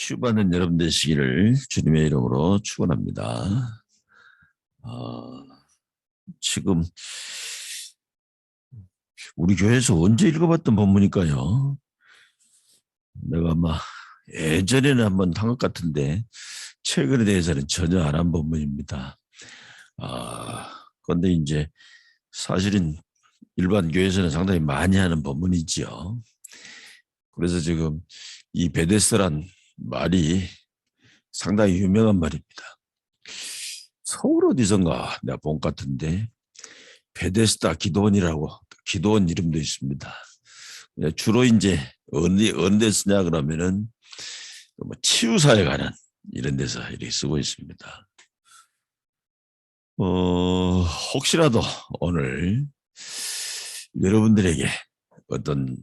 치유받는 여러분 되시기를 주님의 이름으로 축원합니다. 어, 지금 우리 교회에서 언제 읽어봤던 본문일까요? 내가 아마 예전에는 한번 한 것 같은데 최근에 대해서는 전혀 안 한 본문입니다. 그런데 이제 사실은 일반 교회에서는 상당히 많이 하는 본문이지요. 그래서 지금 이 베데스다란 말이 상당히 유명한 말입니다. 서울 어디선가 내가 본 것 같은데 베데스다 기도원이라고 기도원 이름도 있습니다. 주로 이제 어느 데 쓰냐 그러면은 뭐 치유사에 관한 이런 데서 이렇게 쓰고 있습니다. 혹시라도 오늘 여러분들에게 어떤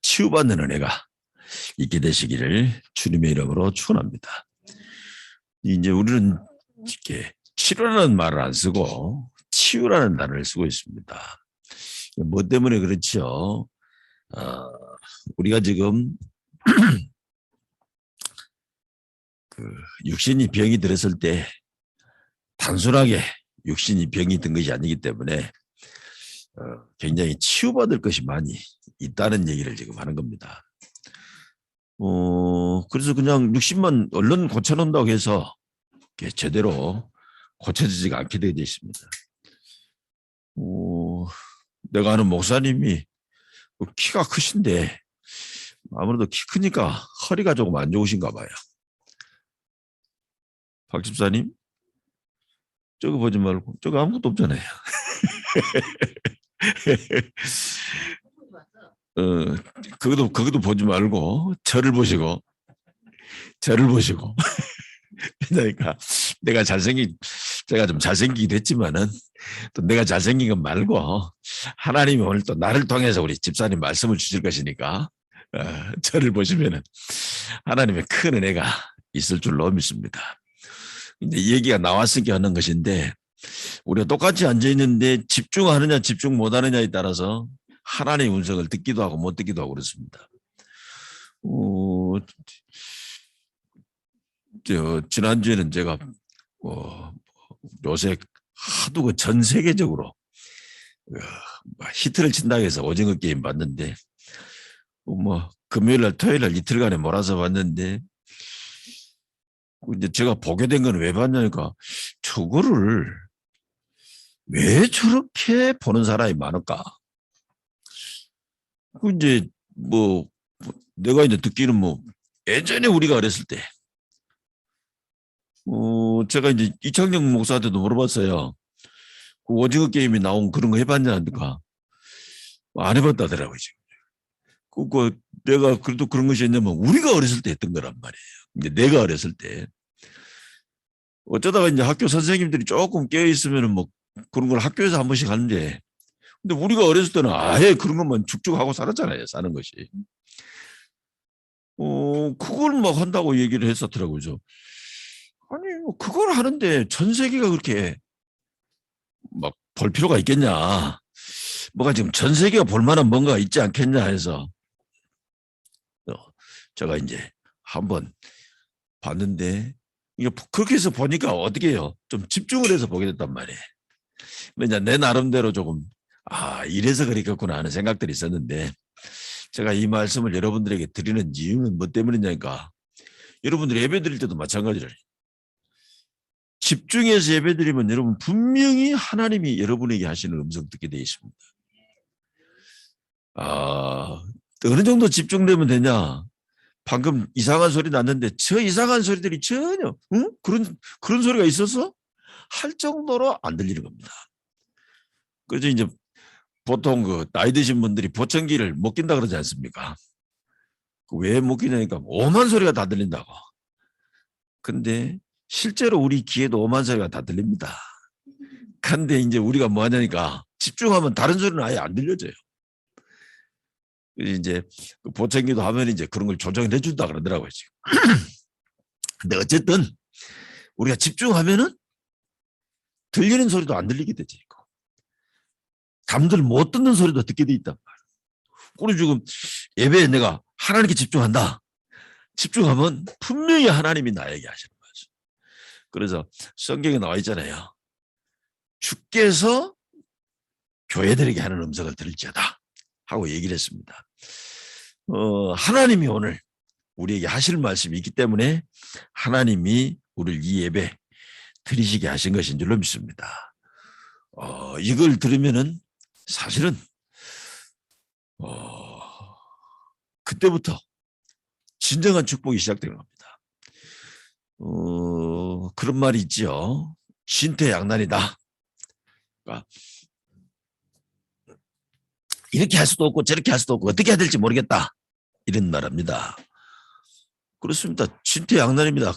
치유받는 은혜가 있게 되시기를 주님의 이름으로 축원합니다. 이제 우리는 이렇게 치료라는 말을 안 쓰고 치유라는 단어를 쓰고 있습니다. 뭐 때문에 그렇죠? 우리가 지금 육신이 병이 들었을 때 단순하게 육신이 병이 든 것이 아니기 때문에 굉장히 치유받을 것이 많이 있다는 얘기를 지금 하는 겁니다. 그래서 그냥 육신만 얼른 고쳐놓는다고 해서 제대로 고쳐지지가 않게 되어 있습니다. 내가 아는 목사님이 키가 크신데 아무래도 키 크니까 허리가 조금 안 좋으신가 봐요. 박 집사님, 저거 보지 말고 저거 아무것도 없잖아요. 그것도 보지 말고 저를 보시고 그러니까 제가 좀 잘생기기도 했지만은 또 내가 잘생긴 건 말고 하나님이 오늘 또 나를 통해서 우리 집사님 말씀을 주실 것이니까 저를 보시면은 하나님의 큰 은혜가 있을 줄로 믿습니다. 이제 얘기가 나왔으니까 하는 것인데 우리가 똑같이 앉아 있는데 집중하느냐 집중 못하느냐에 따라서 하나님의 음성을 듣기도 하고 못 듣기도 하고 그렇습니다. 지난주에는 제가 요새 하도 전 세계적으로 히트를 친다고 해서 오징어 게임 봤는데 금요일 날 토요일 날 이틀간에 몰아서 봤는데 이제 제가 보게 된 건 왜 봤냐니까 저거를 왜 저렇게 보는 사람이 많을까? 이제 내가 이제 듣기는 예전에 우리가 어렸을 때 제가 이제 이창영 목사한테도 물어봤어요. 그 오징어 게임이 나온 그런 거 해봤냐니까 안 해봤다더라고요. 지금. 내가 그래도 그런 것이 있냐면 우리가 어렸을 때 했던 거란 말이에요. 이제 내가 어렸을 때 어쩌다가 이제 학교 선생님들이 조금 깨어 있으면은 그런 걸 학교에서 한 번씩 하는데 근데 우리가 어렸을 때는 아예 그런 것만 쭉쭉 하고 살았잖아요. 사는 것이. 그걸 한다고 얘기를 했었더라고요. 아니, 그걸 하는데 전 세계가 그렇게 볼 필요가 있겠냐. 뭐가 지금 전 세계가 볼 만한 뭔가 있지 않겠냐 해서 제가 이제 한번 봤는데 이게 그렇게 해서 보니까 어떻게 해요? 좀 집중을 해서 보게 됐단 말이에요. 왜냐 내 나름대로 조금 이래서 그랬겠구나 하는 생각들이 있었는데 제가 이 말씀을 여러분들에게 드리는 이유는 뭐 때문이냐니까 여러분들이 예배 드릴 때도 마찬가지를 집중해서 예배 드리면 여러분 분명히 하나님이 여러분에게 하시는 음성 듣게 되어 있습니다. 어느 정도 집중되면 되냐? 방금 이상한 소리 났는데 저 이상한 소리들이 전혀 그런 소리가 있어서 할 정도로 안 들리는 겁니다. 그래서 이제 보통 나이 드신 분들이 보청기를 못 낀다 그러지 않습니까? 왜 못 끼냐니까 오만 소리가 다 들린다고. 근데 실제로 우리 귀에도 오만 소리가 다 들립니다. 근데 이제 우리가 뭐 하냐니까 집중하면 다른 소리는 아예 안 들려져요. 그래서 이제 보청기도 하면 이제 그런 걸 조정해 준다 그러더라고요. 지금. 근데 어쨌든 우리가 집중하면은 들리는 소리도 안 들리게 되죠. 남들 못 듣는 소리도 듣게 돼 있단 말이에요. 그리고 지금 예배에 내가 하나님께 집중한다. 집중하면 분명히 하나님이 나에게 하시는 거죠. 그래서 성경에 나와 있잖아요. 주께서 교회들에게 하는 음성을 들을지어다 하고 얘기를 했습니다. 하나님이 오늘 우리에게 하실 말씀이 있기 때문에 하나님이 우리를 이 예배 드리시게 하신 것인 줄로 믿습니다. 이걸 들으면은 사실은 그때부터 진정한 축복이 시작되는 겁니다. 그런 말이 있죠. 진퇴양난이다. 그러니까 이렇게 할 수도 없고 저렇게 할 수도 없고 어떻게 해야 될지 모르겠다. 이런 말합니다. 그렇습니다. 진퇴양난입니다.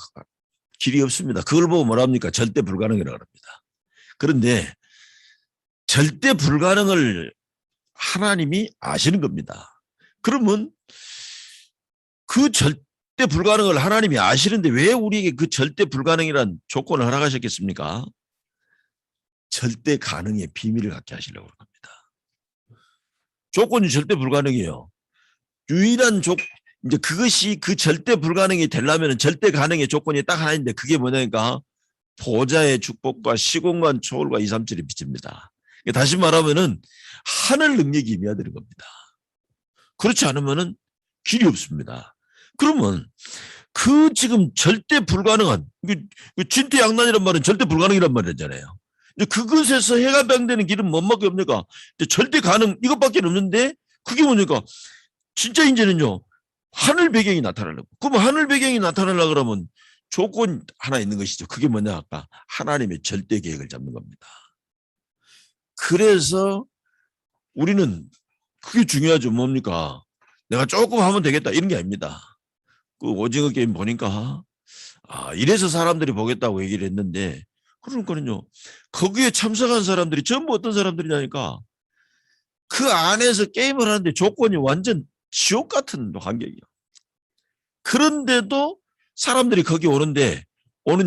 길이 없습니다. 그걸 보고 뭐랍니까? 절대 불가능이라고 합니다. 그런데 절대 불가능을 하나님이 아시는 겁니다. 그러면 그 절대 불가능을 하나님이 아시는데 왜 우리에게 그 절대 불가능이란 조건을 허락하셨겠습니까? 절대 가능의 비밀을 갖게 하시려고 합니다. 조건이 절대 불가능이에요. 유일한 이제 그것이 그 절대 불가능이 되려면 절대 가능의 조건이 딱 하나인데 그게 뭐냐니까 보좌의 축복과 시공간 초월과 2, 3, 7이 비칩니다. 다시 말하면은 하늘 능력이 임해야 되는 겁니다. 그렇지 않으면은 길이 없습니다. 그러면 그 지금 절대 불가능한 그 진퇴양난이란 말은 절대 불가능이란 말이잖아요. 그것에서 해가 방되는 길은 뭔밖에 없니까? 절대 가능 이것밖에 없는데 그게 뭐니까? 진짜 이제는요 하늘 배경이 나타나려고. 그럼 하늘 배경이 나타나려고 그러면 조건 하나 있는 것이죠. 그게 뭐냐 아까 하나님의 절대 계획을 잡는 겁니다. 그래서 우리는 그게 중요하죠. 뭡니까? 내가 조금 하면 되겠다 이런 게 아닙니다. 그 오징어 게임 보니까 이래서 사람들이 보겠다고 얘기를 했는데 그러니까는요 거기에 참석한 사람들이 전부 어떤 사람들이냐니까 그 안에서 게임을 하는데 조건이 완전 지옥 같은 환경이에요. 그런데도 사람들이 거기 오는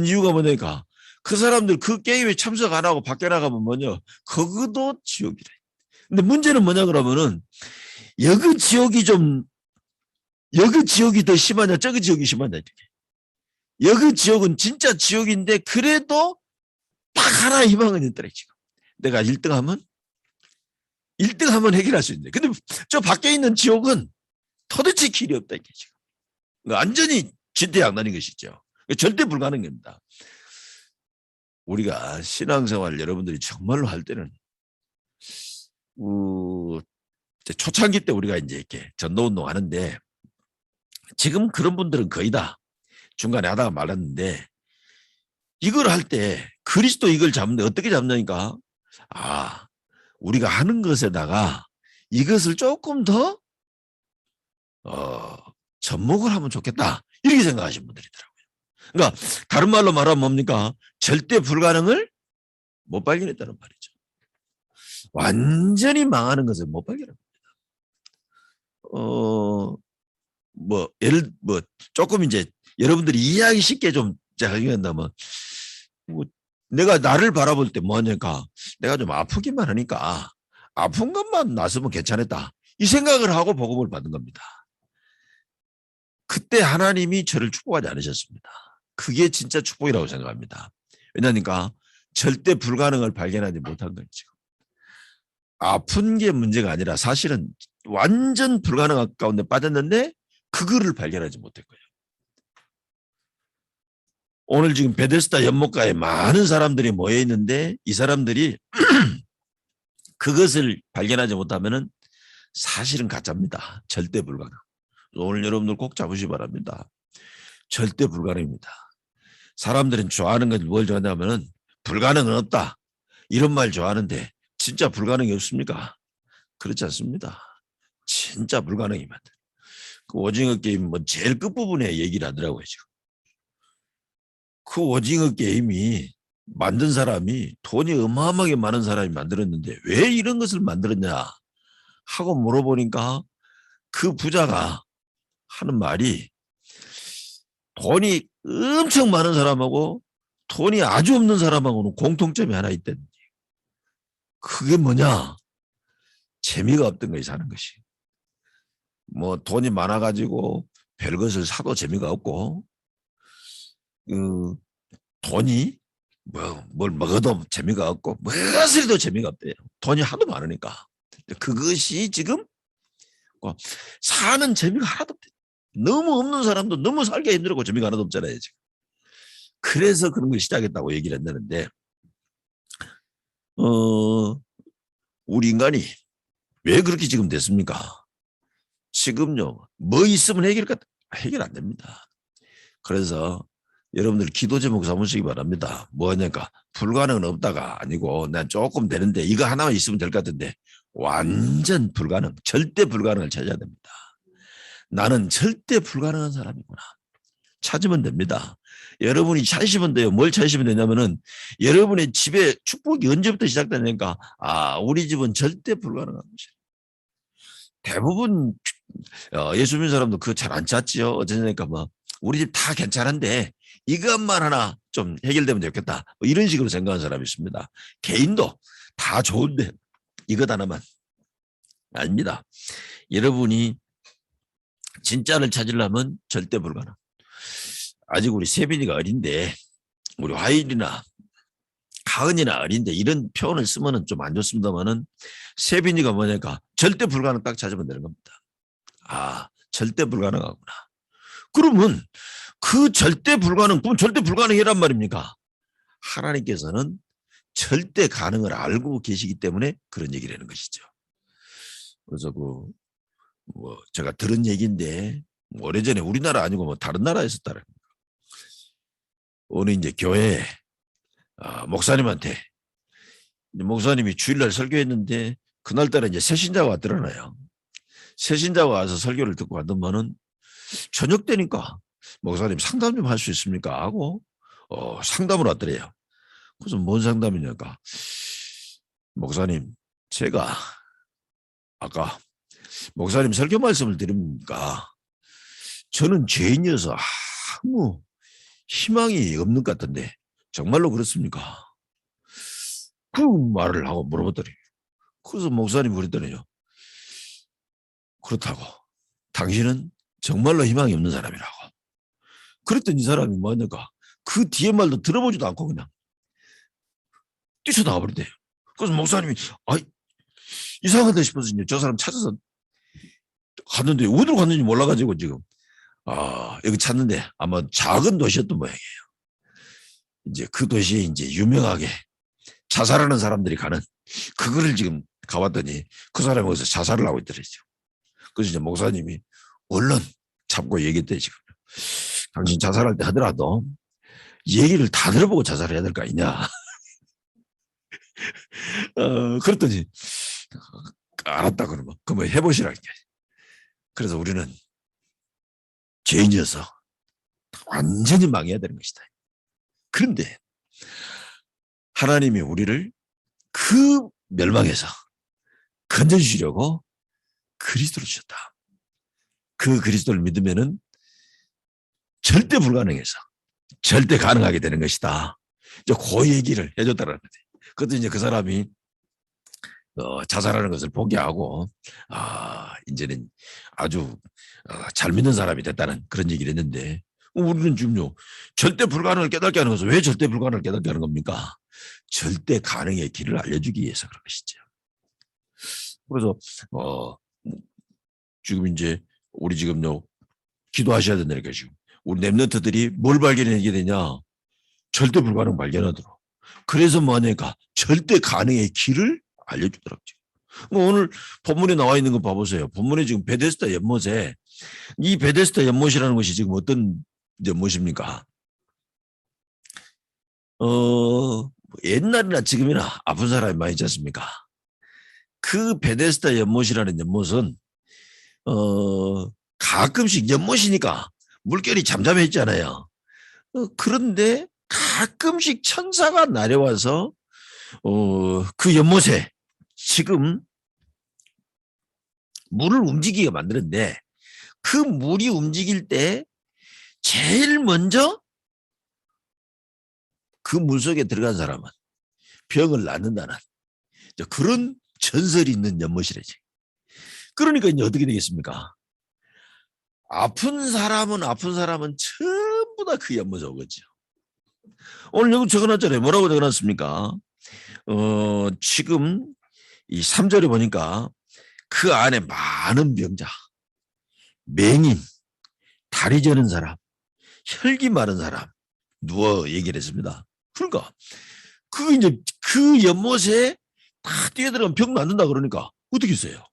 이유가 뭐냐니까 그 사람들 그 게임에 참석 안 하고 밖에 나가면 뭐냐 거기도 지옥이래. 근데 문제는 뭐냐 그러면은 여기 지옥이 더 심하냐 저기 지옥이 심하냐 이렇게. 여기 지옥은 진짜 지옥인데 그래도 딱 하나 희망은 있더래 지금. 내가 1등하면 해결할 수 있는데 근데 저 밖에 있는 지옥은 도대체 길이 없다 이게 지금. 완전히 진퇴양난인 것이죠. 절대 불가능입니다. 우리가 신앙생활 여러분들이 정말로 할 때는 초창기 때 우리가 이제 이렇게 전도운동 하는데 지금 그런 분들은 거의 다 중간에 하다가 말았는데 이걸 할 때 그리스도 이걸 잡는데 어떻게 잡냐니까 우리가 하는 것에다가 이것을 조금 더 접목을 하면 좋겠다 이렇게 생각하시는 분들이더라고요. 그러니까 다른 말로 말하면 뭡니까? 절대 불가능을 못 발견했다는 말이죠. 완전히 망하는 것을 못 발견합니다. 조금 이제 여러분들이 이해하기 쉽게 좀 작용한다면 내가 나를 바라볼 때 뭐냐니까 내가 좀 아프기만 하니까 아픈 것만 나서면 괜찮았다 이 생각을 하고 복음을 받는 겁니다. 그때 하나님이 저를 축복하지 않으셨습니다. 그게 진짜 축복이라고 생각합니다. 왜냐니까 절대 불가능을 발견하지 못한 거예요. 지금 아픈 게 문제가 아니라 사실은 완전 불가능 가운데 빠졌는데 그거를 발견하지 못했고요. 오늘 지금 베데스다 연못가에 많은 사람들이 모여 있는데 이 사람들이 그것을 발견하지 못하면은 사실은 가짜입니다. 절대 불가능. 오늘 여러분들 꼭 잡으시기 바랍니다. 절대 불가능입니다. 사람들은 좋아하는 건 뭘 좋아하냐면은 불가능은 없다. 이런 말 좋아하는데 진짜 불가능이 없습니까? 그렇지 않습니다. 진짜 불가능이면. 그 오징어 게임 뭐 제일 끝부분에 얘기를 하더라고요, 지금. 그 오징어 게임이 만든 사람이 돈이 어마어마하게 많은 사람이 만들었는데 왜 이런 것을 만들었냐 하고 물어보니까 그 부자가 하는 말이 돈이 엄청 많은 사람하고 돈이 아주 없는 사람하고는 공통점이 하나 있다는 얘기예요. 그게 뭐냐? 재미가 없던 거예요, 사는 것이. 뭐 돈이 많아가지고 별것을 사도 재미가 없고, 그 돈이 뭘 먹어도 재미가 없고, 무엇을 해도 재미가 없대요. 돈이 하도 많으니까. 그것이 지금 사는 재미가 하나도 없대요. 너무 없는 사람도 너무 살기 힘들고 재미가 하나도 없잖아요, 지금. 그래서 그런 걸 시작했다고 얘기를 한다는데, 우리 인간이 왜 그렇게 지금 됐습니까? 지금요, 뭐 있으면 해결 안 됩니다. 그래서 여러분들 기도 제목 삼으시기 바랍니다. 뭐냐니까 불가능은 없다가 아니고 난 조금 되는데 이거 하나만 있으면 될 것 같은데 완전 불가능, 절대 불가능을 찾아야 됩니다. 나는 절대 불가능한 사람이구나. 찾으면 됩니다. 여러분이 찾으시면 돼요. 뭘 찾으시면 되냐면은 여러분의 집에 축복이 언제부터 시작되니까 우리 집은 절대 불가능한 것이에요. 대부분 예수 믿는 사람도 그거 잘 안 찾지요. 어쩌니까 뭐 우리 집 다 괜찮은데 이것만 하나 좀 해결되면 좋겠다. 뭐 이런 식으로 생각하는 사람이 있습니다. 개인도 다 좋은데 이것 하나만. 아닙니다. 여러분이 진짜를 찾으려면 절대 불가능. 아직 우리 세빈이가 어린데, 우리 화일이나 가은이나 어린데 이런 표현을 쓰면은 좀 안 좋습니다만은 세빈이가 뭐냐니까 절대 불가능 딱 찾으면 되는 겁니다. 절대 불가능하구나. 그러면 그 절대 불가능, 그럼 절대 불가능이란 말입니까? 하나님께서는 절대 가능을 알고 계시기 때문에 그런 얘기를 하는 것이죠. 그래서 제가 들은 얘기인데 오래전에 우리나라 아니고 뭐 다른 나라에서 따라 어느 이제 교회 목사님한테 목사님이 주일날 설교했는데 그날따라 이제 새신자가 왔더라나요. 새신자가 와서 설교를 듣고 갔더만은 저녁 때니까 목사님 상담 좀 할 수 있습니까 하고 상담을 왔더래요. 그래서 뭔 상담이냐니까 목사님 제가 아까 목사님 설교 말씀을 드립니까 저는 죄인이어서 아무 희망이 없는 것 같은데 정말로 그렇습니까? 그 말을 하고 물어봤더니 그래서 목사님 그랬더니요. 그렇다고 당신은 정말로 희망이 없는 사람이라고. 그랬더니 이 사람이 뭐냐니까 그 뒤에 말도 들어보지도 않고 그냥 뛰쳐나가 버린대요. 그래서 목사님이 이상하다 싶어서 이제 저 사람 찾아서 갔는데 어디로 갔는지 몰라가지고 지금 여기 찾는데 아마 작은 도시였던 모양이에요. 이제 그 도시에 이제 유명하게 자살하는 사람들이 가는 그거를 지금 가봤더니 그 사람이 거기서 자살을 하고 있더라고요. 그래서 이제 목사님이 얼른 잡고 얘기했대 지금. 당신 자살할 때 하더라도 얘기를 다 들어보고 자살해야 될 거 아니냐. 그랬더니 알았다 그러면 그러면 해보시라니까. 그래서 우리는 죄인이어서 완전히 망해야 되는 것이다. 그런데 하나님이 우리를 그 멸망에서 건져주시려고 그리스도를 주셨다. 그 그리스도를 믿으면은 절대 불가능해서 절대 가능하게 되는 것이다. 이제 그 얘기를 해줬다라는 거지. 그것도 이제 그 사람이 자살하는 것을 포기하고 이제는 아주 잘 믿는 사람이 됐다는 그런 얘기를 했는데 우리는 지금요 절대 불가능을 깨닫게 하는 것은 왜 절대 불가능을 깨닫게 하는 겁니까? 절대 가능의 길을 알려주기 위해서 그런 것이죠. 그래서 지금 이제 우리 지금요 기도하셔야 된다니까 지금 우리 랩런트들이 뭘 발견하게 되냐 절대 불가능 발견하도록. 그래서 뭐하니까 절대 가능의 길을 알려주더라고요. 오늘 본문에 나와 있는 거 봐보세요. 본문에 지금 베데스다 연못에 이 베데스다 연못이라는 것이 지금 어떤 연못입니까? 옛날이나 지금이나 아픈 사람이 많이 있지 않습니까? 그 베데스다 연못이라는 연못은 가끔씩 연못이니까 물결이 잠잠했잖아요. 그런데 가끔씩 천사가 내려와서 그 연못에 지금 물을 움직이게 만드는데 그 물이 움직일 때 제일 먼저 그 물속에 들어간 사람은 병을 낫는다는 그런 전설이 있는 연못이래지. 그러니까 이제 어떻게 되겠습니까? 아픈 사람은 전부 다 그 연못에 오겠죠. 오늘 여기 적어놨잖아요. 뭐라고 적어놨습니까? 지금 이 3절에 보니까 그 안에 많은 병자, 맹인, 다리 저는 사람, 혈기 마른 사람 누워 얘기를 했습니다. 그러니까 그 이제 그 연못에 다 뛰어들어가면 병 낫는다 그러니까 어떻게 했어요?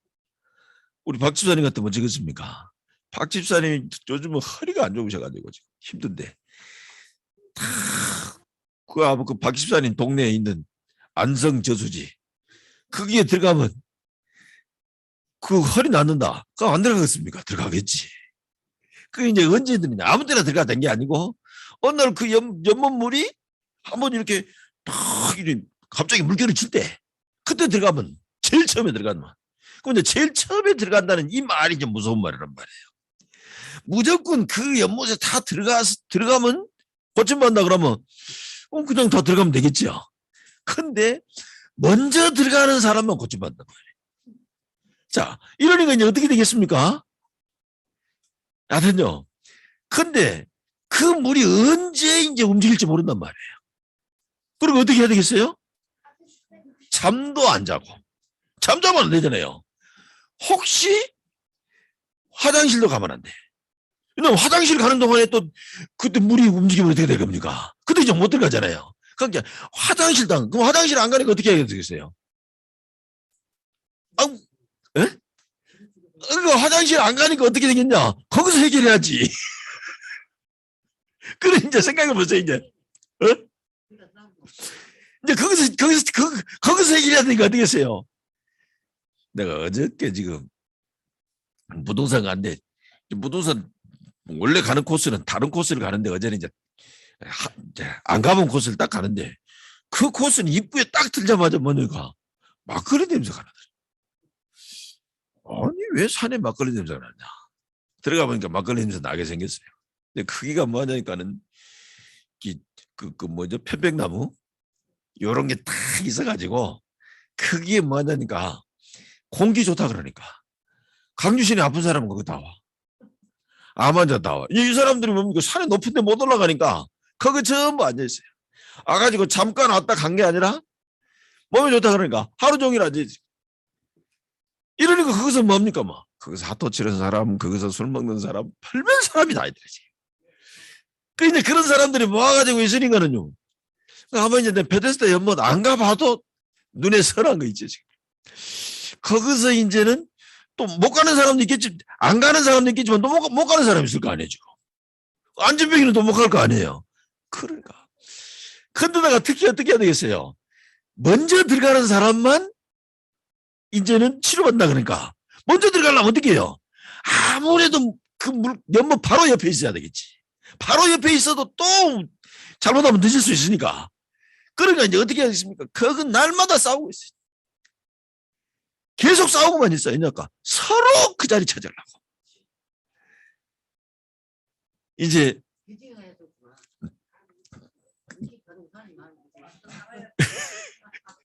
우리 박 집사님 같은 거 적었습니까? 박 집사님이 요즘은 허리가 안 좋으셔가지고 지금 힘든데 박 집사님 동네에 있는 안성 저수지 거기에 들어가면 그 허리 낫는다. 그거 안 들어가겠습니까? 들어가겠지. 그게 이제 언제 드느냐? 아무 때나 들어가던 게 아니고 어느 날 그 연못물이 한번 이렇게 탁 갑자기 물결을 칠 때 그때 들어가면 제일 처음에 들어가는 말. 그럼 이제 제일 처음에 들어간다는 이 말이 좀 무서운 말이란 말이에요. 무조건 그 연못에 다 들어가면 고침받는다 그러면 그냥 다 들어가면 되겠죠. 근데 먼저 들어가는 사람만 고침받는단 말이에요. 자, 이러니까 이제 어떻게 되겠습니까? 하여튼요. 근데 그 물이 언제 이제 움직일지 모른단 말이에요. 그럼 어떻게 해야 되겠어요? 잠도 안 자고. 잠자면 안 되잖아요. 혹시 화장실도 가면 안 돼. 왜냐면 화장실 가는 동안에 또 그때 물이 움직이면 어떻게 될 겁니까? 그때 이제 못 들어가잖아요. 그러니까 그럼 화장실 안 가니까 어떻게 해야 되겠어요? 예? 그러니까 화장실 안 가니까 어떻게 되겠냐? 거기서 해결해야지. 그래 이제 생각해 보세요 이제. 어? 이제 거기서 해결해야 되니까 어떻게 했어요? 내가 어저께 지금 부동산 갔는데 부동산 원래 가는 코스는 다른 코스를 가는데 어제는 이제 안 가본 코스를 딱 가는데 그 코스는 입구에 딱 들자마자 뭐니까 막걸리 냄새가 나더라. 아니 왜 산에 막걸리 냄새가 나냐? 들어가 보니까 막걸리 냄새 나게 생겼어요. 근데 크기가 뭐냐니까는 그 뭐죠 편백나무 요런 게 딱 있어가지고 크기에 뭐냐니까 공기 좋다 그러니까 강주신이 아픈 사람은 거기 다 와. 암 환자 다 와. 이 사람들이 뭡니까 산에 높은 데 못 올라가니까 거기 전부 앉아있어요. 와가지고 잠깐 왔다 간 게 아니라 몸이 좋다 그러니까 하루 종일 앉아있어요. 이러니까 거기서 뭡니까 뭐 거기서 핫도 치는 사람 거기서 술 먹는 사람 별별 사람이 다 있더라지. 근데 그런 사람들이 모아가지고 있으니까는요. 아마 이제 베데스다 연못 안 가봐도 눈에 선한 거 있죠 지금. 거기서 이제는 또 못 가는 사람도 있겠지, 안 가는 사람도 있겠지만 또 못 가는 사람이 있을 거 아니에요 지금. 안전병이는 또 못 갈 거 아니에요. 그러니까. 근데다가 특히 어떻게 해야 되겠어요? 먼저 들어가는 사람만 이제는 치료받는다 그러니까 먼저 들어가려면 어떻게 해요? 아무래도 그 연못 바로 옆에 있어야 되겠지. 바로 옆에 있어도 또 잘못하면 늦을 수 있으니까. 그러니까 이제 어떻게 하겠습니까? 그건 날마다 싸우고 있어요. 계속 싸우고만 있어요. 그러니까 서로 그 자리 찾으려고. 이제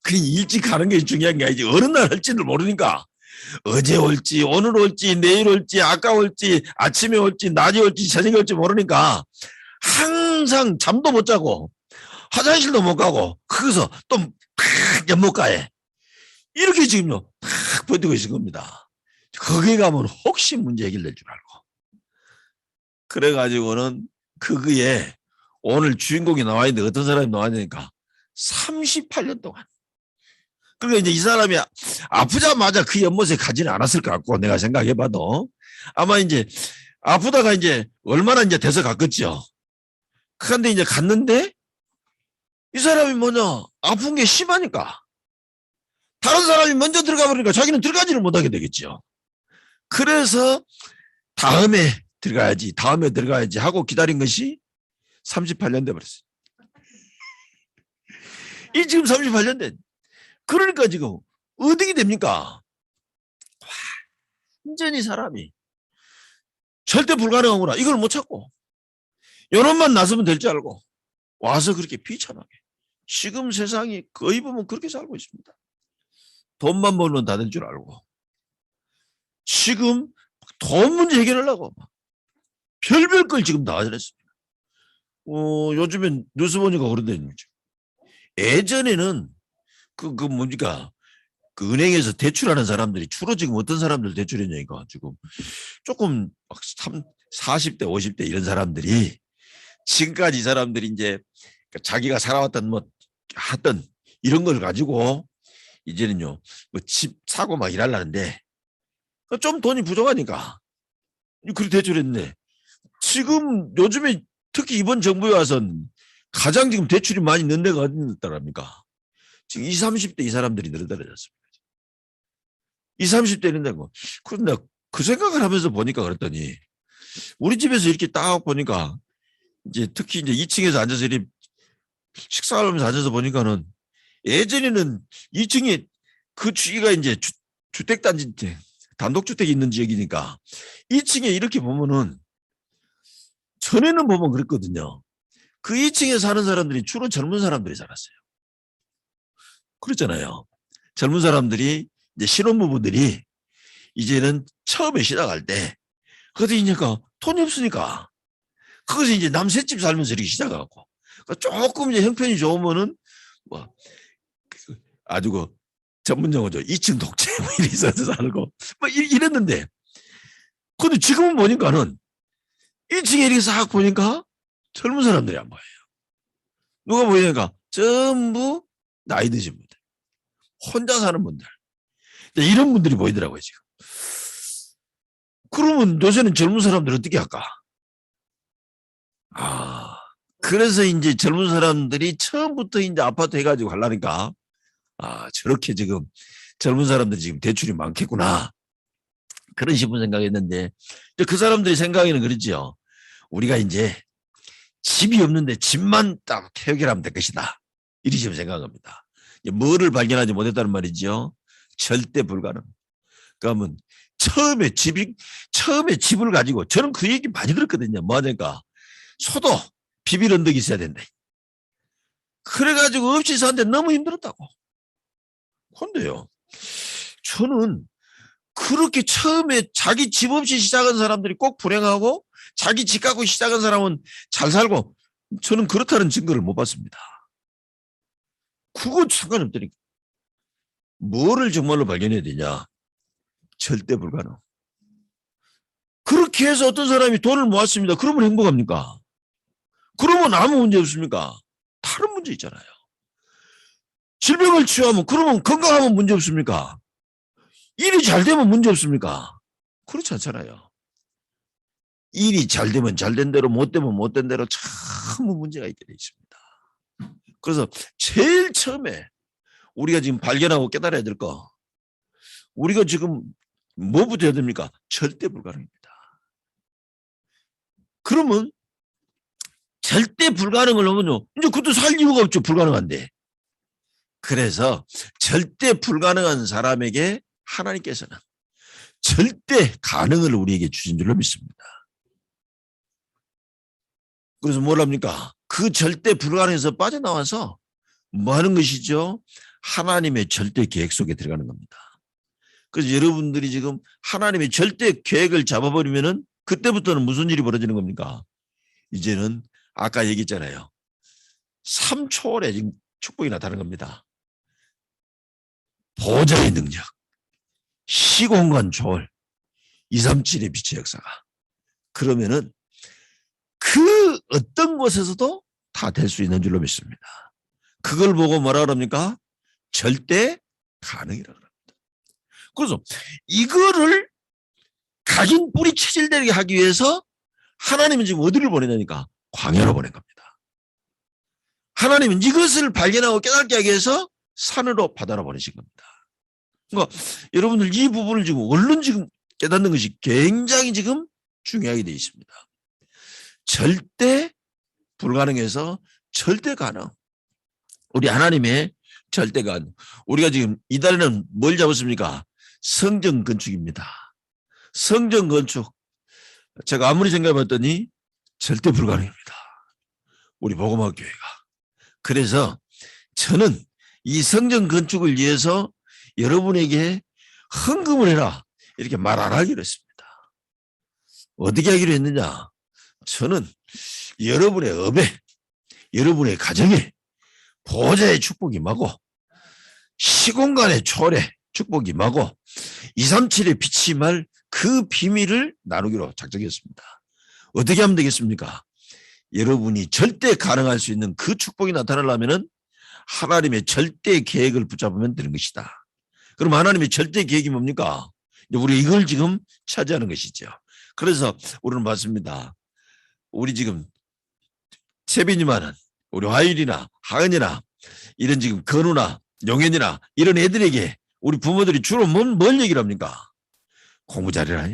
그 일찍 가는 게 중요한 게 아니지. 어느 날 할지를 모르니까 어제 올지 오늘 올지 내일 올지 아까 올지 아침에 올지 낮에 올지 저녁에 올지 모르니까 항상 잠도 못 자고 화장실도 못 가고 거기서 또 팍 연못가에 이렇게 지금요 팍 버티고 있을 겁니다. 거기 가면 혹시 문제 해결될 줄 알고. 그래가지고는 그거에 오늘 주인공이 나와 있는데 어떤 사람이 나왔냐니까 38년 동안. 그러니까 이제 이 사람이 아프자마자 그 연못에 가지는 않았을 것 같고 내가 생각해봐도 아마 이제 아프다가 이제 얼마나 이제 돼서 갔겠죠. 그런데 이제 갔는데 이 사람이 뭐냐 아픈 게 심하니까 다른 사람이 먼저 들어가 버리니까 자기는 들어가지를 못하게 되겠죠. 그래서 다음에 들어가야지 하고 기다린 것이 38년 돼버렸어요. 이 지금 38년 된. 그러니까 지금 어떻게 됩니까? 완전히 사람이 절대 불가능하구나. 이걸 못 찾고 요놈만 나서면 될 줄 알고 와서 그렇게 비참하게. 지금 세상이 거의 보면 그렇게 살고 있습니다. 돈만 벌면 다 될 줄 알고 지금 돈 문제 해결하려고 별별 걸 지금 다 잘했습니다. 요즘엔 뉴스 보니까 그런다는 거죠. 예전에는 그 뭡니까? 그 은행에서 대출하는 사람들이 주로 지금 어떤 사람들 대출했냐니까 지금 조금 40대, 50대 이런 사람들이 지금까지 이 사람들이 이제 자기가 살아왔던 뭐 하던 이런 걸 가지고 이제는요 뭐 집 사고 막 일하려는데 좀 돈이 부족하니까 그렇게 대출했네. 지금 요즘에 특히 이번 정부에 와서는 가장 지금 대출이 많이 는 데가 어디 있다랍니까? 지금 20, 30대 이 사람들이 늘어나졌습니다. 20, 30대 이런다고. 그런데 그 생각을 하면서 보니까 그랬더니 우리 집에서 이렇게 딱 보니까 이제 특히 이제 2층에서 앉아서 이렇게 식사를 하면서 앉아서 보니까는 예전에는 2층에 그 주위가 이제 주택단지 단독주택이 있는 지역이니까 2층에 이렇게 보면은 전에는 보면 그랬거든요. 그 2층에 사는 사람들이 주로 젊은 사람들이 살았어요. 그렇잖아요. 젊은 사람들이 이제 신혼부부들이 이제는 처음에 시작할 때 어디니까 돈이 없으니까 거기서 이제 남셋집 살면서 이렇게 시작하고 조금 이제 형편이 좋으면은 뭐 아주 그 전문 용어죠. 2층 독채 뭐 이리 있어서 살고 뭐 이랬는데 근데 지금은 보니까는 2층에 이렇게 싹 보니까 젊은 사람들이 안 보여요. 누가 보이니까 전부 나이 드신 분들, 혼자 사는 분들 이런 분들이 보이더라고요 지금. 그러면 요새는 젊은 사람들 어떻게 할까? 그래서 이제 젊은 사람들이 처음부터 이제 아파트 해가지고 하려니까 저렇게 지금 젊은 사람들이 지금 대출이 많겠구나. 그런 식으로 생각했는데 그 사람들이 생각에는 그렇죠. 우리가 이제 집이 없는데 집만 딱 해결하면 될 것이다. 이리 지금 생각합니다. 뭐를 발견하지 못했다는 말이죠. 절대 불가능. 그러면 처음에 집을 가지고 저는 그 얘기 많이 들었거든요. 뭐 하니까 소도 비빌 언덕이 있어야 된다. 그래가지고 없이 사는데 너무 힘들었다고. 근데요. 저는 그렇게 처음에 자기 집 없이 시작한 사람들이 꼭 불행하고 자기 집 갖고 시작한 사람은 잘 살고 저는 그렇다는 증거를 못 봤습니다. 그건 상관없다니까. 뭐를 정말로 발견해야 되냐. 절대 불가능. 그렇게 해서 어떤 사람이 돈을 모았습니다. 그러면 행복합니까? 그러면 아무 문제 없습니까? 다른 문제 있잖아요. 질병을 치유하면 그러면 건강하면 문제 없습니까? 일이 잘 되면 문제 없습니까? 그렇지 않잖아요. 일이 잘 되면 잘 된 대로 못 되면 못 된 대로 참 문제가 있게 돼 있습니다. 그래서 제일 처음에 우리가 지금 발견하고 깨달아야 될 거 우리가 지금 뭐부터 해야 됩니까? 절대 불가능입니다. 그러면 절대 불가능을 하면요. 이제 그것도 살 이유가 없죠. 불가능한데. 그래서 절대 불가능한 사람에게 하나님께서는 절대 가능을 우리에게 주신 줄로 믿습니다. 그래서 뭘 합니까? 그 절대 불가능에서 빠져나와서 뭐 하는 것이죠? 하나님의 절대 계획 속에 들어가는 겁니다. 그래서 여러분들이 지금 하나님의 절대 계획을 잡아버리면은 그때부터는 무슨 일이 벌어지는 겁니까? 이제는 아까 얘기했잖아요. 3초월에 지금 축복이 나타나는 겁니다. 보좌의 능력, 시공간 초월, 237의 빛의 역사가. 그러면은 그 어떤 곳에서도 다 될 수 있는 줄로 믿습니다. 그걸 보고 뭐라 그럽니까? 절대 가능이라고 합니다. 그래서 이거를 각인 뿌리 체질되게 하기 위해서 하나님은 지금 어디를 보내냐니까 광야로 보낸 겁니다. 하나님은 이것을 발견하고 깨닫게 하기 위해서 산으로 바다로 보내신 겁니다. 그러니까 여러분들 이 부분을 지금 얼른 지금 깨닫는 것이 굉장히 지금 중요하게 되어 있습니다. 절대 불가능해서 절대 가능. 우리 하나님의 절대 가능. 우리가 지금 이달에는 뭘 잡았습니까? 성전 건축입니다. 성전 건축. 제가 아무리 생각해봤더니 절대 불가능입니다. 우리 복음학 교회가. 그래서 저는 이 성전 건축을 위해서 여러분에게 헌금을 해라. 이렇게 말 안 하기로 했습니다. 어떻게 하기로 했느냐? 저는 여러분의 업에, 여러분의 가정에 보호자의 축복이 임하고 시공간의 초월의 축복이 임하고 237의 빛이 임할 그 비밀을 나누기로 작정했습니다. 어떻게 하면 되겠습니까? 여러분이 절대 가능할 수 있는 그 축복이 나타나려면 하나님의 절대 계획을 붙잡으면 되는 것이다. 그럼 하나님의 절대 계획이 뭡니까? 우리 이걸 지금 차지하는 것이죠. 그래서 우리는 봤습니다. 우리 지금 세빈이만은 우리 화율이나 하은이나 이런 지금 건우나 용현이나 이런 애들에게 우리 부모들이 주로 뭘 얘기를 합니까? 공부 잘해라.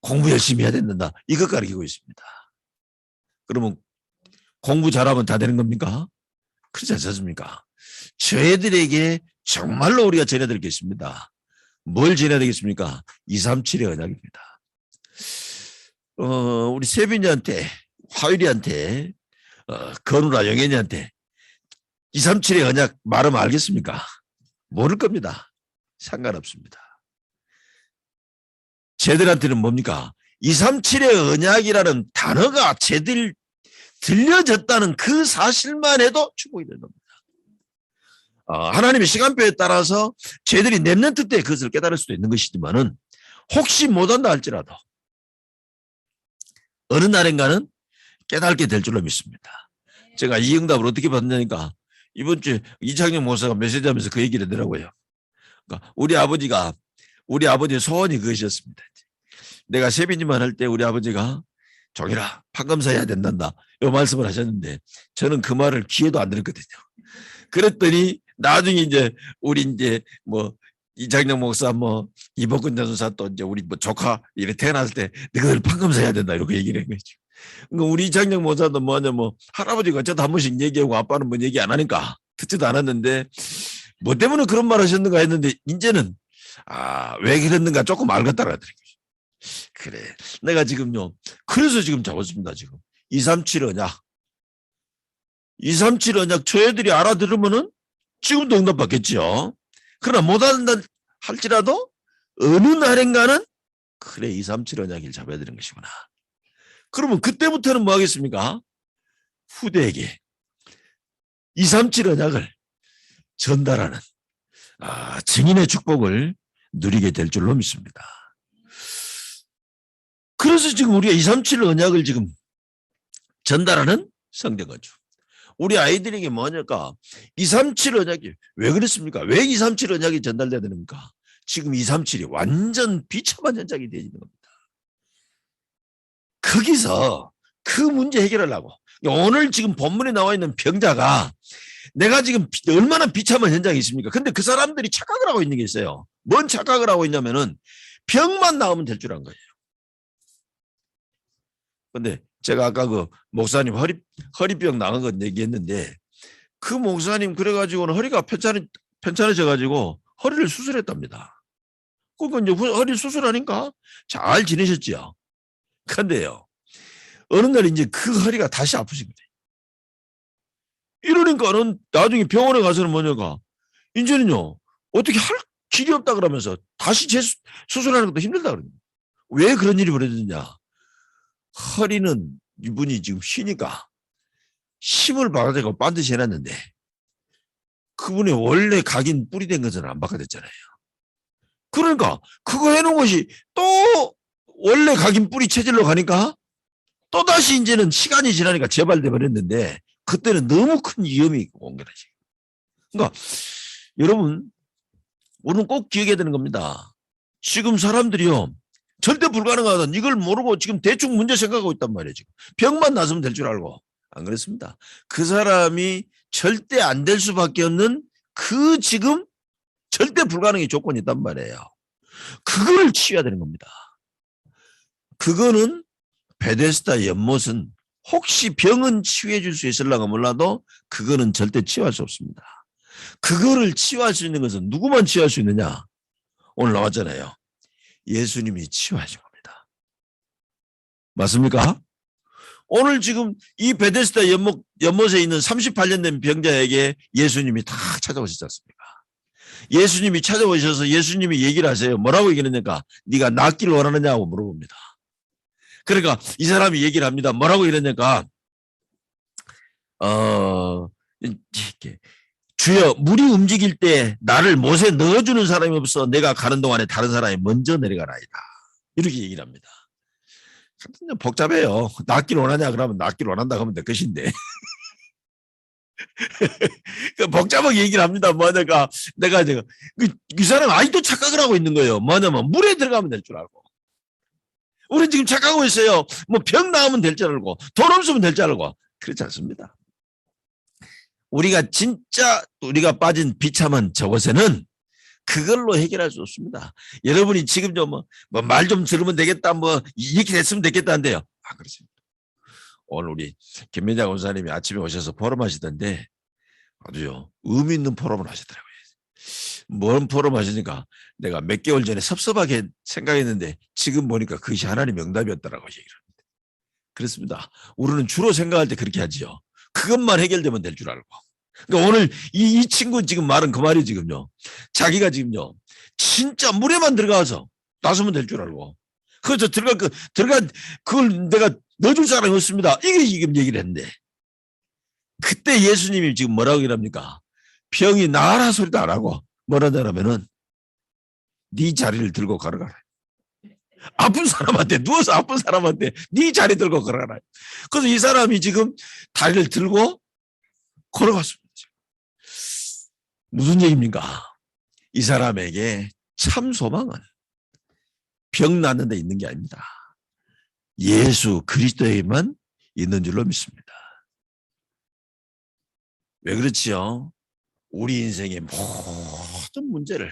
공부 열심히 해야 된다. 이것 가르치고 있습니다. 그러면 공부 잘하면 다 되는 겁니까? 그렇지 않습니까? 저희들에게 정말로 우리가 전해야 될 게 있습니다. 뭘 전해야 되겠습니까? 237의 언약입니다. 우리 세빈이한테, 화율이한테, 건우나 영현이한테 237의 언약 말하면 알겠습니까? 모를 겁니다. 상관없습니다. 쟤들한테는 뭡니까? 237의 언약이라는 단어가 쟤들 들려졌다는 그 사실만 해도 축복이 되는 겁니다. 하나님의 시간표에 따라서 쟤들이 랩런트 때 그것을 깨달을 수도 있는 것이지만은 혹시 못한다 할지라도 어느 날인가는 깨닫게 될 줄로 믿습니다. 제가 이 응답을 어떻게 받느냐니까 이번 주에 이창영 목사가 메시지하면서 그 얘기를 하더라고요. 그러니까 우리 아버지의 소원이 그것이었습니다. 내가 세빈이만 할 때 우리 아버지가 종일아 판검사 해야 된단다 이 말씀을 하셨는데 저는 그 말을 귀에도 안 들었거든요. 그랬더니 나중에 이제 우리 이제 뭐 이창영 목사 뭐 이복근 전도사 또 이제 우리 뭐 조카 이렇게 태어났을 때 너희들 판검사 해야 된다 이렇게 얘기를 한 거죠. 그러니까 우리 이창영 목사도 뭐냐 뭐 할아버지가 어쩌다 한 번씩 얘기하고 아빠는 뭐 얘기 안 하니까 듣지도 않았는데 뭐 때문에 그런 말 하셨는가 했는데 이제는 왜 그랬는가 조금 알겠다고 하더라고요. 그래 내가 지금요 그래서 지금 잡았습니다. 지금 237 언약 237 언약 저희들이 알아들으면은 지금도 응답받겠죠. 그러나 못 알아듣는다 할지라도 어느 날인가는 그래 237 언약을 잡아야 되는 것이구나. 그러면 그때부터는 뭐 하겠습니까? 후대에게 237 언약을 전달하는 증인의 축복을 누리게 될 줄로 믿습니다. 그래서 지금 우리가 237 언약을 지금 전달하는 성경건축. 우리 아이들에게 뭐냐까 237 언약이 왜 그렇습니까? 왜 237 언약이 전달돼야 됩니까? 지금 237이 완전 비참한 현장이 되어 있는 겁니다. 거기서 그 문제 해결하려고 오늘 지금 본문에 나와 있는 병자가 내가 지금 얼마나 비참한 현장이 있습니까? 근데 그 사람들이 착각을 하고 있는 게 있어요. 뭔 착각을 하고 있냐면은 병만 나오면 될 줄 안 거예요. 근데 제가 아까 그 목사님 허리병 나간 건 얘기했는데 그 목사님 그래가지고는 허리가 편찮으셔가지고 허리를 수술했답니다. 그러니까 이제 허리 수술하니까 잘 지내셨죠. 근데요, 어느 날 이제 그 허리가 다시 아프신 거예요. 이러니까는 나중에 병원에 가서는 뭐냐가 이제는요 어떻게 할 길이 없다 그러면서 다시 수술하는 것도 힘들다 그러는 거예요. 왜 그런 일이 벌어졌느냐? 허리는 이분이 지금 쉬니까 힘을 받아가지고 반드시 해놨는데 그분의 원래 각인 뿌리 된 것은 안 바꿔졌잖아요. 그러니까 그거 해놓은 것이 또 원래 각인 뿌리 체질로 가니까 또다시 이제는 시간이 지나니까 재발돼 버렸는데 그때는 너무 큰 위험이 온 거지. 그러니까 여러분 우리는 꼭 기억해야 되는 겁니다. 지금 사람들이요 절대 불가능하다는 이걸 모르고 지금 대충 문제 생각하고 있단 말이에요. 지금 병만 나서면 될 줄 알고 안 그렇습니다. 그 사람이 절대 안 될 수밖에 없는 그 지금 절대 불가능의 조건이 있단 말이에요. 그거를 치워야 되는 겁니다. 그거는 베데스다 연못은 혹시 병은 치유해 줄 수 있을라가 몰라도 그거는 절대 치유할 수 없습니다. 그거를 치유할 수 있는 것은 누구만 치유할 수 있느냐? 오늘 나왔잖아요. 예수님이 치유하신 겁니다. 맞습니까? 오늘 지금 이 베데스다 연못에 있는 38년 된 병자에게 예수님이 다 찾아오시지 않습니까? 예수님이 찾아오셔서 예수님이 얘기를 하세요. 뭐라고 얘기했느냐? 네가 낫기를 원하느냐고 물어봅니다. 그러니까 이 사람이 얘기를 합니다. 뭐라고 이러냐까 이렇게 주여 물이 움직일 때 나를 못에 넣어주는 사람이 없어 내가 가는 동안에 다른 사람이 먼저 내려가라이다. 이렇게 얘기를 합니다. 복잡해요. 낫길 원하냐 그러면 낫길 원한다고 하면 될 것인데 복잡하게 얘기를 합니다. 뭐냐가 내가 이 사람 아직도 착각을 하고 있는 거예요. 뭐냐면 물에 들어가면 될 줄 알고 우리 지금 착각하고 있어요. 뭐 병 나으면 될 줄 알고 돈 없으면 될 줄 알고 그렇지 않습니다. 우리가 진짜 우리가 빠진 비참한 저것에는 그걸로 해결할 수 없습니다. 여러분이 지금 좀 말 좀 들으면 되겠다 뭐 이렇게 됐으면 되겠다는데요. 그렇습니다. 오늘 우리 김민장 원사님이 아침에 오셔서 포럼하시던데 아주요 의미 있는 포럼을 하시더라고요. 뭔 포럼 하시니까 내가 몇 개월 전에 섭섭하게 생각했는데 지금 보니까 그것이 하나님의 응답이었다라고 얘기를 합니다. 그렇습니다. 우리는 주로 생각할 때 그렇게 하지요. 그것만 해결되면 될 줄 알고. 그러니까 오늘 이 친구 지금 말은 그 말이 지금요. 자기가 지금요. 진짜 물에만 들어가서 나서면 될 줄 알고. 그래서 그걸 내가 넣어줄 사람이 없습니다. 이게 지금 얘기를 했는데. 그때 예수님이 지금 뭐라고 얘기합니까? 병이 나아라 소리도 안 하고 뭐라 하냐면은 네 자리를 들고 걸어가라. 아픈 사람한테 누워서 아픈 사람한테 네 자리 들고 걸어가라. 그래서 이 사람이 지금 다리를 들고 걸어갔습니다. 무슨 얘기입니까? 이 사람에게 참 소망은 병 낫는 데 있는 게 아닙니다. 예수 그리스도에만 있는 줄로 믿습니다. 왜 그렇지요? 우리 인생의 모든 문제를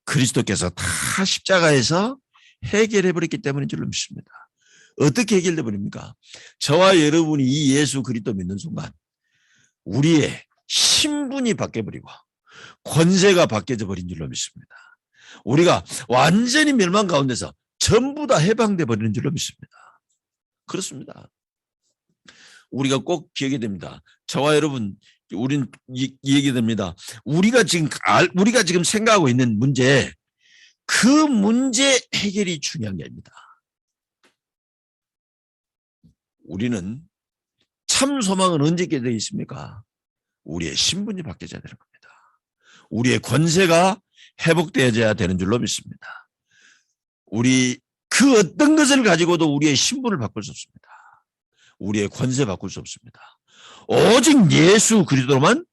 그리스도께서 다 십자가에서 해결해 버렸기 때문인 줄로 믿습니다. 어떻게 해결돼 버립니까? 저와 여러분이 이 예수 그리스도 믿는 순간 우리의 신분이 바뀌어 버리고 권세가 바뀌어져 버린 줄로 믿습니다. 우리가 완전히 멸망 가운데서 전부 다 해방돼 버리는 줄로 믿습니다. 그렇습니다. 우리가 꼭 기억해야 됩니다. 저와 여러분 우린 얘기됩니다. 우리가 지금 생각하고 있는 문제, 그 문제 해결이 중요한 게 아닙니다. 우리는 참 소망은 언제 깨져 있습니까? 우리의 신분이 바뀌어져야 되는 겁니다. 우리의 권세가 회복되어져야 되는 줄로 믿습니다. 우리 그 어떤 것을 가지고도 우리의 신분을 바꿀 수 없습니다. 우리의 권세 바꿀 수 없습니다. 오직 예수 그리스도로만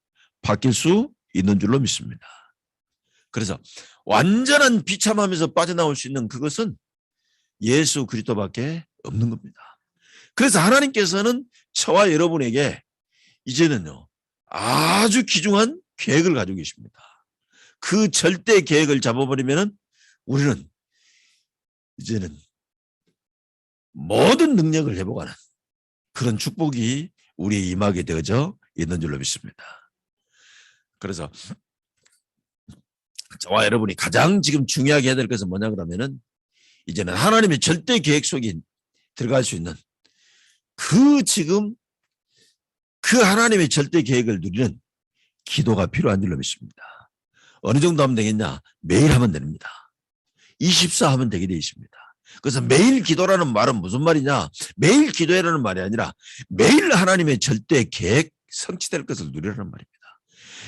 바뀔 수 있는 줄로 믿습니다. 그래서 완전한 비참함에서 빠져나올 수 있는 그것은 예수 그리스도밖에 없는 겁니다. 그래서 하나님께서는 저와 여러분에게 이제는요 아주 귀중한 계획을 가지고 계십니다. 그 절대 계획을 잡아버리면 우리는 이제는 모든 능력을 회복하는 그런 축복이 우리의 임하게 되어져 있는 줄로 믿습니다. 그래서 저와 여러분이 가장 지금 중요하게 해야 될 것은 뭐냐 그러면은 이제는 하나님의 절대 계획 속에 들어갈 수 있는 그 하나님의 절대 계획을 누리는 기도가 필요한 줄로 믿습니다. 어느 정도 하면 되겠냐? 매일 하면 됩니다. 24 하면 되게 되어 있습니다. 그래서 매일 기도라는 말은 무슨 말이냐? 매일 기도해라는 말이 아니라 매일 하나님의 절대 계획 성취될 것을 누리라는 말입니다.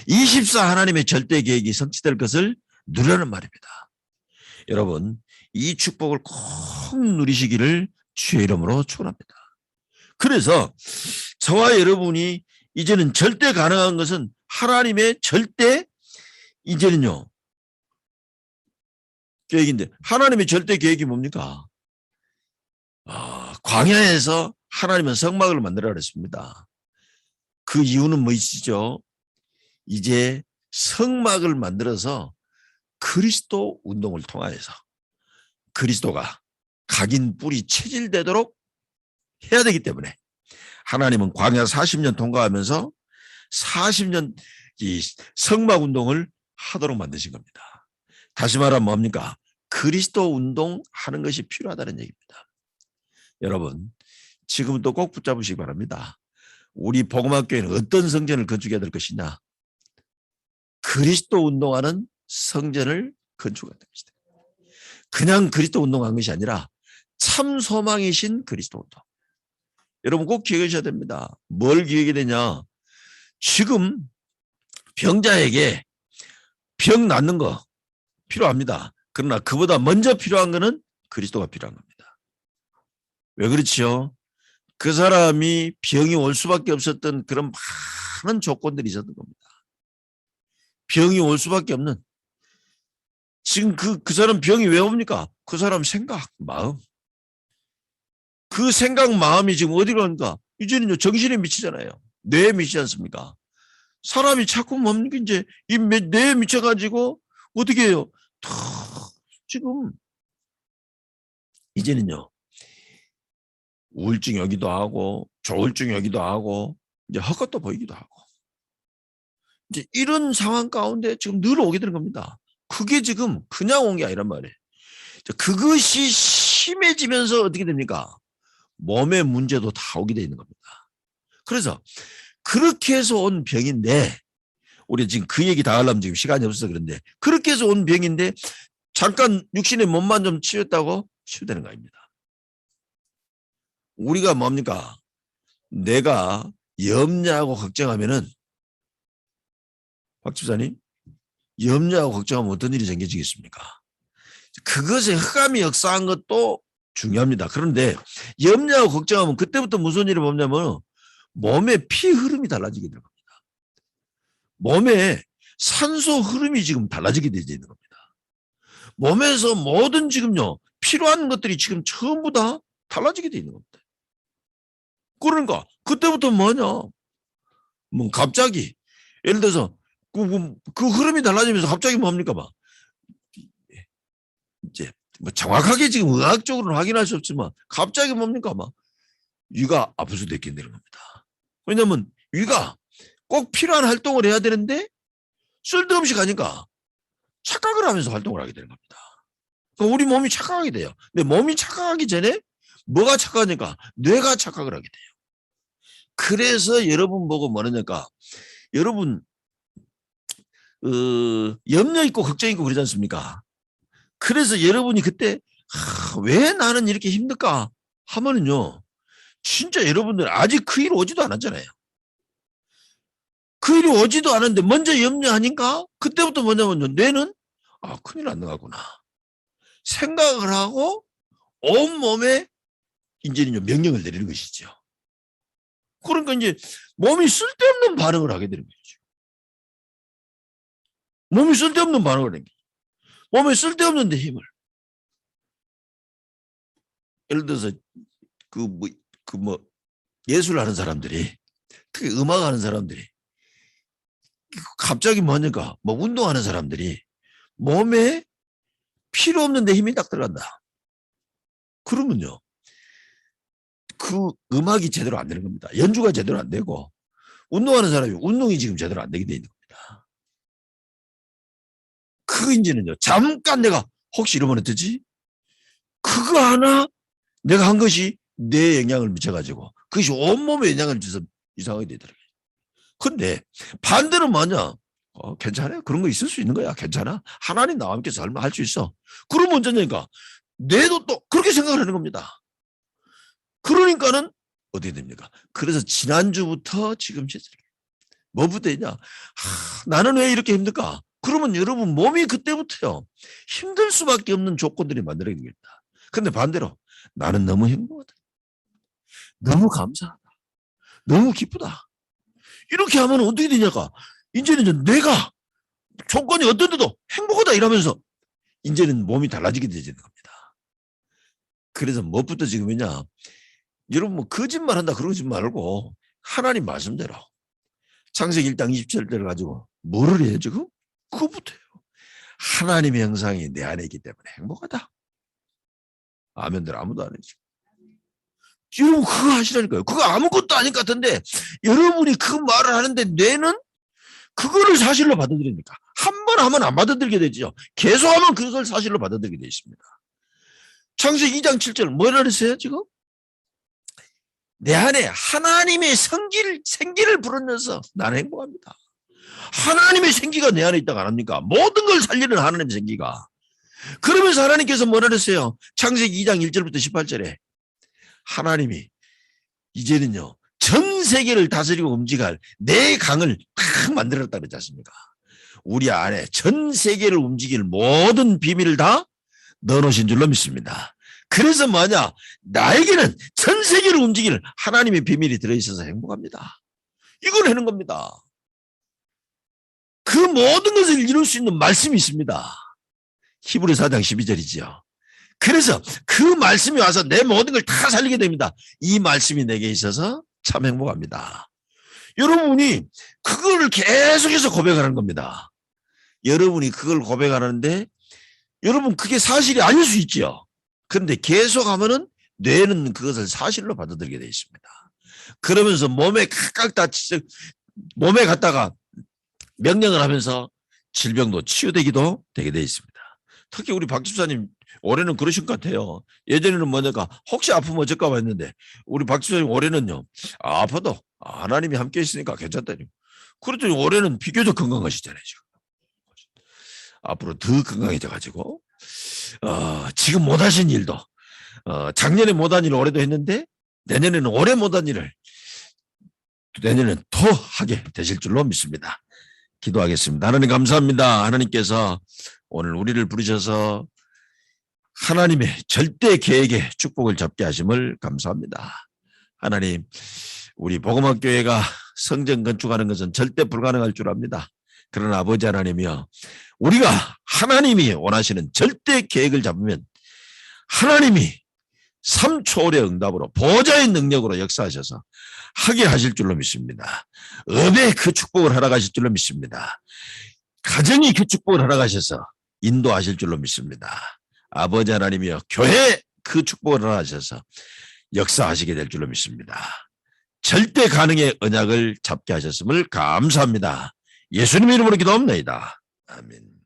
24 하나님의 절대 계획이 성취될 것을 누리라는 말입니다. 여러분 이 축복을 꼭 누리시기를 주의 이름으로 축원합니다. 그래서 저와 여러분이 이제는 절대 가능한 것은 하나님의 절대 이제는요 계획인데 하나님의 절대 계획이 뭡니까? 광야에서 하나님은 성막을 만들어 그랬습니다. 그 이유는 무엇이죠? 이제 성막을 만들어서 그리스도 운동을 통하여서 그리스도가 각인 뿔이 체질되도록 해야 되기 때문에 하나님은 광야 40년 통과하면서 40년 이 성막 운동을 하도록 만드신 겁니다. 다시 말하면 뭡니까? 그리스도 운동하는 것이 필요하다는 얘기입니다. 여러분 지금부터 꼭 붙잡으시기 바랍니다. 우리 복음학교에는 어떤 성전을 건축해야 될 것이냐? 그리스도 운동하는 성전을 건축해야 됩니다. 그냥 그리스도 운동한 것이 아니라 참 소망이신 그리스도다. 여러분 꼭 기억하셔야 됩니다. 뭘 기억이 되냐? 지금 병자에게 병 낫는 거 필요합니다. 그러나 그보다 먼저 필요한 거는 그리스도가 필요한 겁니다. 왜 그렇지요? 그 사람이 병이 올 수밖에 없었던 그런 많은 조건들이 있었던 겁니다. 병이 올 수밖에 없는. 지금 그 사람 병이 왜 옵니까? 그 사람 생각, 마음. 그 생각, 마음이 지금 어디로 가는가? 이제는요, 정신에 미치잖아요. 뇌에 미치지 않습니까? 사람이 자꾸 뭡니까? 이제 이 뇌에 미쳐가지고 어떻게 해요? 지금 이제는요, 우울증 여기도 하고, 조울증 여기도 하고, 이제 헛것도 보이기도 하고. 이제 이런 상황 가운데 지금 늘 오게 되는 겁니다. 그게 지금 그냥 온 게 아니란 말이에요. 그것이 심해지면서 어떻게 됩니까? 몸의 문제도 다 오게 돼 있는 겁니다. 그래서 그렇게 해서 온 병인데, 우리 지금 그 얘기 다 하려면 지금 시간이 없어서 그런데, 그렇게 해서 온 병인데 잠깐 육신의 몸만 좀 치유했다고 치유되는 거 아닙니다. 우리가 뭡니까? 내가 염려하고 걱정하면은, 박 집사님, 염려하고 걱정하면 어떤 일이 생겨지겠습니까? 그것에 흑암이 역사한 것도 중요합니다. 그런데 염려하고 걱정하면 그때부터 무슨 일이 보냐면 몸의 피 흐름이 달라지게 될 겁니다. 몸에 산소 흐름이 지금 달라지게 되어 있는 겁니다. 몸에서 모든 지금요, 필요한 것들이 지금 전부 다 달라지게 되어 있는 겁니다. 그러니까 그때부터 뭐냐? 뭐 갑자기 예를 들어서 그 흐름이 달라지면서 갑자기 뭡니까? 막 이제 뭐 정확하게 지금 의학적으로는 확인할 수 없지만 갑자기 뭡니까? 막 위가 아플 수도 있겠는 겁니다. 왜냐하면 위가 꼭 필요한 활동을 해야 되는데 쓸데없이 가니까 착각을 하면서 활동을 하게 되는 겁니다. 그러니까 우리 몸이 착각하게 돼요. 근데 몸이 착각하기 전에 뭐가 착각하니까 뇌가 착각을 하게 돼요. 그래서 여러분 보고 뭐냐니까 여러분 염려 있고 걱정 있고 그러지 않습니까? 그래서 여러분이 그때 왜 나는 이렇게 힘들까 하면은요, 진짜 여러분들 아직 그 일 오지도 않았잖아요. 그 일이 오지도 않았는데 먼저 염려하니까 그때부터 뭐냐면요, 뇌는 큰일 안 나가구나 생각을 하고 온몸에 이제는 명령을 내리는 것이죠. 그러니까 이제 몸이 쓸데없는 반응을 하게 되는 거죠. 몸이 쓸데없는 반응을 하는 거죠. 몸에 쓸데없는 데 힘을. 예를 들어서 예술하는 사람들이, 특히 음악하는 사람들이 갑자기 뭐니까 뭐 운동하는 사람들이 몸에 필요 없는 데 힘이 딱 들어간다. 그러면요, 그 음악이 제대로 안 되는 겁니다. 연주가 제대로 안 되고 운동하는 사람이 운동이 지금 제대로 안 되게 돼 있는 겁니다. 그 이제는요, 잠깐 내가 혹시 이러면 어떡지? 그거 하나 내가 한 것이 내 영향을 미쳐가지고 그것이 온몸에 영향을 줘서 이상하게 되더라고요. 근데 반대로 뭐냐? 괜찮아요. 그런 거 있을 수 있는 거야. 괜찮아. 하나님 나와 함께 살면 할 수 있어. 그러면 언제냐니까 뇌도 또 그렇게 생각을 하는 겁니다. 그러니까는 어떻게 됩니까? 그래서 지난주부터 지금 뭐부터 했냐? 나는 왜 이렇게 힘들까? 그러면 여러분 몸이 그때부터요, 힘들 수밖에 없는 조건들이 만들어지게 됩니다. 근데 반대로 나는 너무 행복하다, 너무 감사하다, 너무 기쁘다, 이렇게 하면 어떻게 되냐가, 이제는 내가 조건이 어떤데도 행복하다 이러면서 이제는 몸이 달라지게 되는 겁니다. 그래서 무엇부터 지금이냐, 여러분 뭐 거짓말 한다 그러지 말고 하나님 말씀대로 창세기 1장 27절을 가지고 뭐를 해요 지금? 그거부터요. 하나님의 형상이 내 안에 있기 때문에 행복하다. 아멘들 아무도 안 해지. 여러분 그거 하시라니까요. 그거 아무것도 아닌 것 같은데 여러분이 그 말을 하는데 뇌는 그거를 사실로 받아들이니까 한 번 하면 안 받아들이게 되죠. 계속하면 그걸 사실로 받아들이게 되어 있습니다. 창세기 2장 7절 뭐라 그랬어요 지금? 내 안에 하나님의 생기를 불어넣어서 나는 행복합니다. 하나님의 생기가 내 안에 있다고 안 합니까? 모든 걸 살리는 하나님의 생기가. 그러면서 하나님께서 뭐라 그랬어요? 창세기 2장 1절부터 18절에 하나님이 이제는요 전 세계를 다스리고 움직일 내 강을 탁 만들었다 그러지 않습니까? 우리 안에 전 세계를 움직일 모든 비밀을 다 넣어놓으신 줄로 믿습니다. 그래서 뭐냐? 나에게는 전 세계를 움직일 하나님의 비밀이 들어있어서 행복합니다. 이걸 하는 겁니다. 그 모든 것을 이룰 수 있는 말씀이 있습니다. 히브리 4장 12절이지요. 그래서 그 말씀이 와서 내 모든 걸 다 살리게 됩니다. 이 말씀이 내게 있어서 참 행복합니다. 여러분이 그걸 계속해서 고백하는 겁니다. 여러분이 그걸 고백하는데 여러분 그게 사실이 아닐 수 있죠. 그런데 계속하면은 뇌는 그것을 사실로 받아들이게 되어 있습니다. 그러면서 몸에 각각 다 몸에 갖다가 명령을 하면서 질병도 치유되기도 되게 되어 있습니다. 특히 우리 박 집사님 올해는 그러신 것 같아요. 예전에는 뭐냐가 혹시 아프면 어쩔까 봐 했는데 우리 박 집사님 올해는요 아파도 하나님이 함께 있으니까 괜찮다니. 그랬더니 올해는 비교적 건강하시잖아요. 지금. 앞으로 더 건강해져가지고 지금 못하신 일도 작년에 못한 일을 올해도 했는데 내년에는 올해 못한 일을 내년에는 더 하게 되실 줄로 믿습니다. 기도하겠습니다. 하나님 감사합니다. 하나님께서 오늘 우리를 부르셔서 하나님의 절대 계획에 축복을 잡게 하심을 감사합니다. 하나님 우리 복음학교회가 성전 건축하는 것은 절대 불가능할 줄 압니다. 그러나 아버지 하나님이여 우리가 하나님이 원하시는 절대 계획을 잡으면 하나님이 3초월의 응답으로 보좌의 능력으로 역사하셔서 하게 하실 줄로 믿습니다. 업에 그 축복을 허락하실 줄로 믿습니다. 가정이 그 축복을 허락하셔서 인도하실 줄로 믿습니다. 아버지 하나님이여 교회 그 축복을 허락하셔서 역사하시게 될 줄로 믿습니다. 절대 가능의 언약을 잡게 하셨음을 감사합니다. 예수님의 이름으로 기도합니다. 아멘.